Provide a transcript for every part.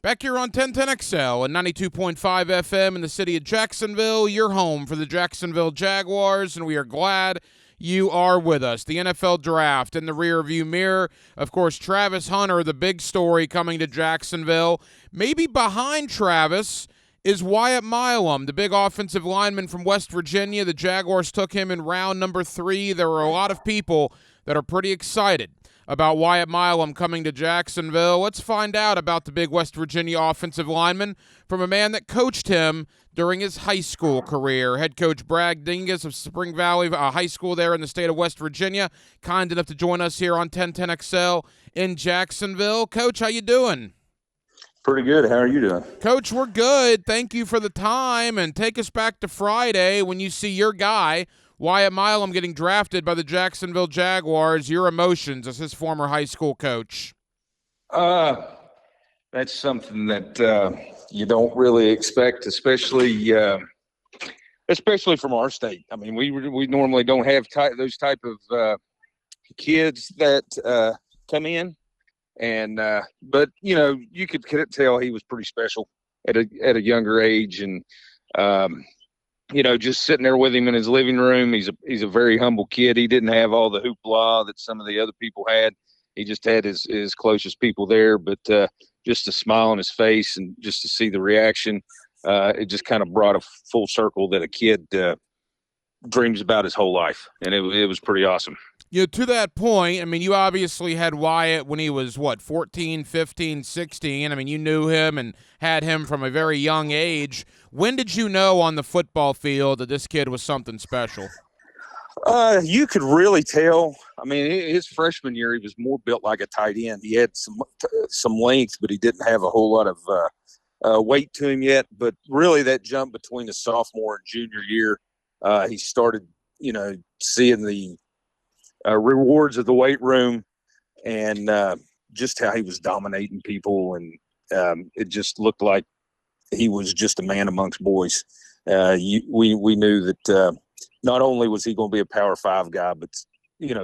Back here on 1010XL and 92.5 FM in the city of Jacksonville, your home for the Jacksonville Jaguars, and we are glad you are with us. The NFL Draft in the rearview mirror. Of course, Travis Hunter, the big story coming to Jacksonville. Maybe behind Travis is Wyatt Milum, the big offensive lineman from West Virginia. The Jaguars took him in round number 3. There were a lot of people that are pretty excited about Wyatt Milum coming to Jacksonville. Let's find out about the big West Virginia offensive lineman from a man that coached him during his high school career. Head coach Brad Dingus of Spring Valley High School there in the state of West Virginia, kind enough to join us here on 1010XL in Jacksonville. Coach, how you doing? Pretty good. How are you doing? Coach, we're good. Thank you for the time, and take us back to Friday when you see your guy, Wyatt Milum, getting drafted by the Jacksonville Jaguars. Your emotions as his former high school coach. That's something that you don't really expect, especially from our state. I mean, we normally don't have those type of kids that come in, and but you could tell he was pretty special at a younger age, and just sitting there with him in his living room. He's a very humble kid. He didn't have all the hoopla that some of the other people had. He just had his closest people there, but just a smile on his face and just to see the reaction, it just kind of brought a full circle that a kid dreams about his whole life, and it was pretty awesome. To that point, I mean, you obviously had Wyatt when he was, 14, 15, 16. I mean, you knew him and had him from a very young age. When did you know on the football field that this kid was something special? You could really tell. I mean, his freshman year, he was more built like a tight end. He had some length, but he didn't have a whole lot of weight to him yet. But really that jump between the sophomore and junior year, he started, seeing the rewards of the weight room and just how he was dominating people. And it just looked like he was just a man amongst boys. We knew that not only was he going to be a Power 5 guy, but,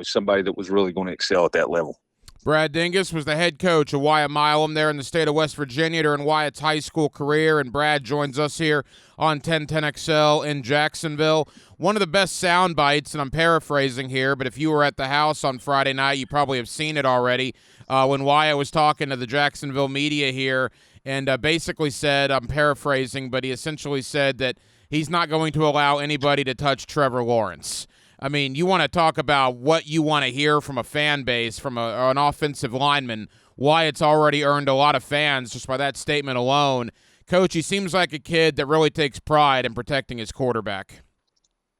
somebody that was really going to excel at that level. Brad Dingus was the head coach of Wyatt Milum there in the state of West Virginia during Wyatt's high school career, and Brad joins us here on 1010XL in Jacksonville. One of the best sound bites, and I'm paraphrasing here, but if you were at the house on Friday night, you probably have seen it already, when Wyatt was talking to the Jacksonville media here and basically said, I'm paraphrasing, but he essentially said that he's not going to allow anybody to touch Trevor Lawrence. I mean, you want to talk about what you want to hear from a fan base, from an offensive lineman. Wyatt's already earned a lot of fans just by that statement alone. Coach, he seems like a kid that really takes pride in protecting his quarterback.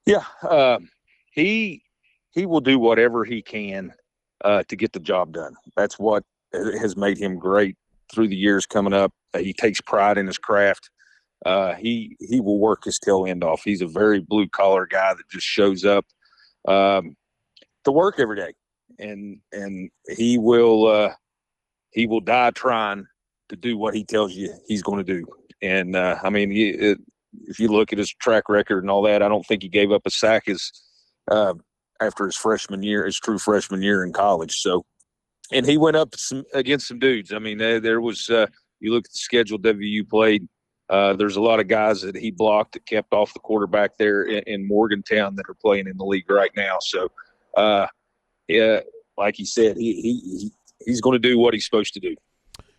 Yeah, he will do whatever he can to get the job done. That's what has made him great through the years coming up. He takes pride in his craft. He will work his tail end off. He's a very blue-collar guy that just shows up to work every day, and he will die trying to do what he tells you he's going to do. And I mean, if you look at his track record and all that, I don't think he gave up a sack after his freshman year, his true freshman year in college. So, and he went up against some dudes. I mean, there was you look at the schedule WU played. There's a lot of guys that he blocked that kept off the quarterback there in Morgantown that are playing in the league right now. So, yeah, like he said, he's going to do what he's supposed to do.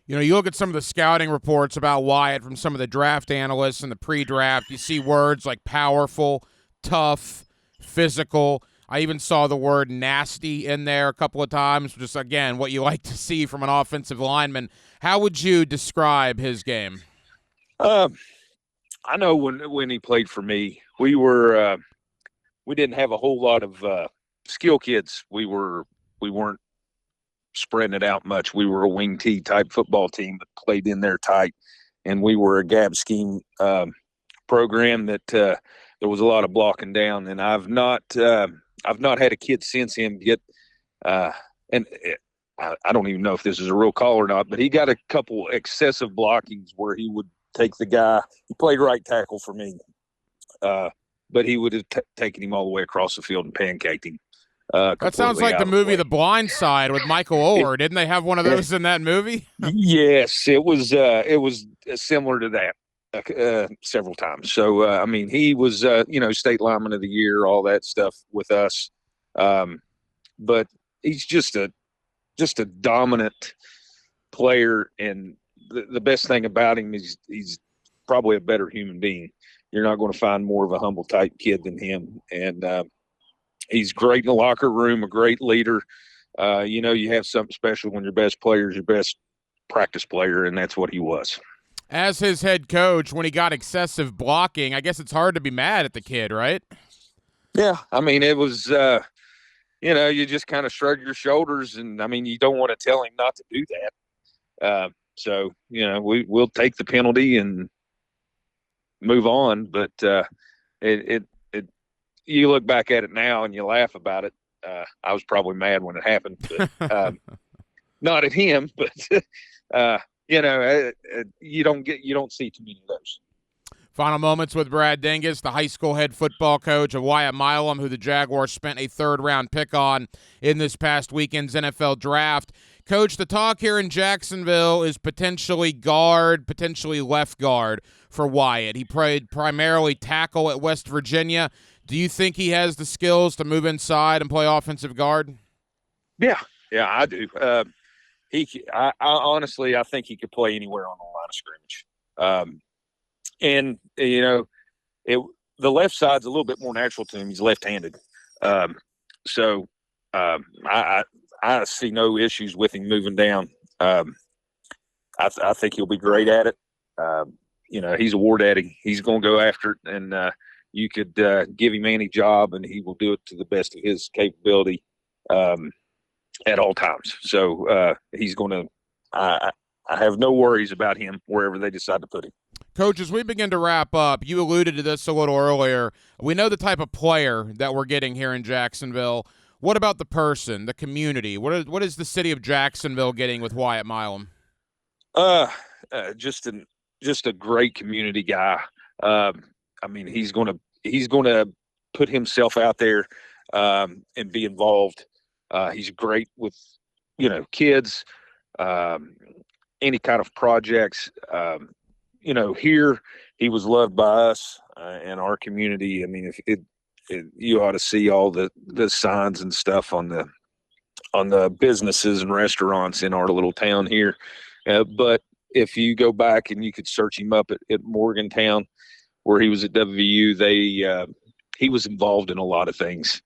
You look at some of the scouting reports about Wyatt from some of the draft analysts and the pre-draft. You see words like powerful, tough, physical. I even saw the word nasty in there a couple of times, just, again, what you like to see from an offensive lineman. How would you describe his game? I know when he played for me, we didn't have a whole lot of skill kids. We weren't spreading it out much. We were a wing T type football team that played in there tight, and we were a gap scheme program that there was a lot of blocking down. And I've not had a kid since him get and I don't even know if this is a real call or not, but he got a couple excessive blockings where he would take the guy. He played right tackle for me, but he would have taken him all the way across the field and pancaked him. That sounds like the movie The Blind Side with Michael Oher. Didn't they have one of those in that movie? Yes, it was similar to that several times. So I mean, he was state lineman of the year, all that stuff with us. But he's just a dominant player, and the best thing about him is he's probably a better human being. You're not going to find more of a humble type kid than him, and he's great in the locker room, a great leader. You have something special when your best player is your best practice player, and that's what he was. As his head coach, when he got excessive blocking, I guess it's hard to be mad at the kid, right? Yeah, I mean, it was, you just kind of shrug your shoulders, and I mean, you don't want to tell him not to do that. So we'll take the penalty and move on. But you look back at it now and you laugh about it. I was probably mad when it happened, but not at him. But you don't see too many of those. Final moments with Brad Dingus, the high school head football coach of Wyatt Milum, who the Jaguars spent a third-round pick on in this past weekend's NFL draft. Coach, the talk here in Jacksonville is potentially guard, potentially left guard for Wyatt. He played primarily tackle at West Virginia. Do you think he has the skills to move inside and play offensive guard? Yeah, I do. I honestly think he could play anywhere on the line of scrimmage. And the left side's a little bit more natural to him. He's left-handed, so I see no issues with him moving down. I think he'll be great at it. He's a war daddy. He's going to go after it, and you could give him any job, and he will do it to the best of his capability at all times. So he's going to. I have no worries about him wherever they decide to put him. Coach, as we begin to wrap up, you alluded to this a little earlier. We know the type of player that we're getting here in Jacksonville. What about the person, the community? What is the city of Jacksonville getting with Wyatt Milum? Just a great community guy. I mean, he's going to put himself out there and be involved. He's great with kids, any kind of projects. Here he was loved by us and our community. I mean, you ought to see all the signs and stuff on the businesses and restaurants in our little town here. But if you go back and you could search him up at Morgantown, where he was at WVU, he was involved in a lot of things,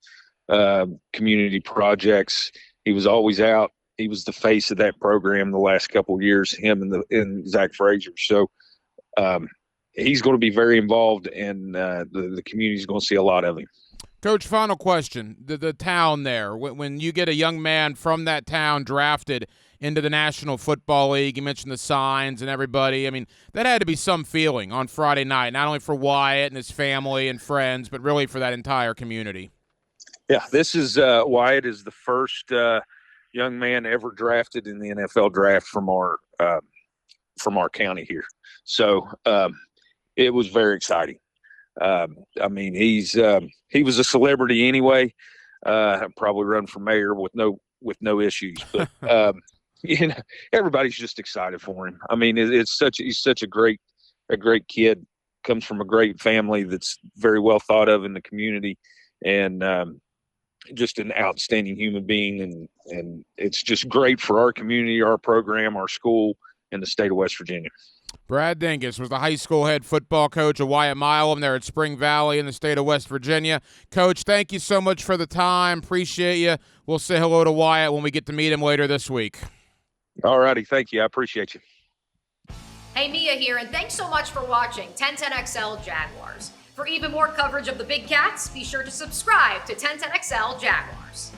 community projects. He was always out. He was the face of that program the last couple of years, him and Zach Frazier. So he's going to be very involved, and the community's going to see a lot of him. Coach, final question. The town there, when you get a young man from that town drafted into the National Football League, you mentioned the signs and everybody. I mean, that had to be some feeling on Friday night, not only for Wyatt and his family and friends, but really for that entire community. Yeah, this is Wyatt is the first young man ever drafted in the NFL draft from our county here. So it was very exciting. I mean, he was a celebrity anyway. Probably run for mayor with no issues. But everybody's just excited for him. I mean, he's such a great kid. Comes from a great family that's very well thought of in the community, and just an outstanding human being. And it's just great for our community, our program, our school, and the state of West Virginia. Brad Dingus was the high school head football coach of Wyatt Milum there at Spring Valley in the state of West Virginia. Coach, thank you so much for the time. Appreciate you. We'll say hello to Wyatt when we get to meet him later this week. All righty. Thank you. I appreciate you. Hey, Mia here, and thanks so much for watching 1010XL Jaguars. For even more coverage of the Big Cats, be sure to subscribe to 1010XL Jaguars.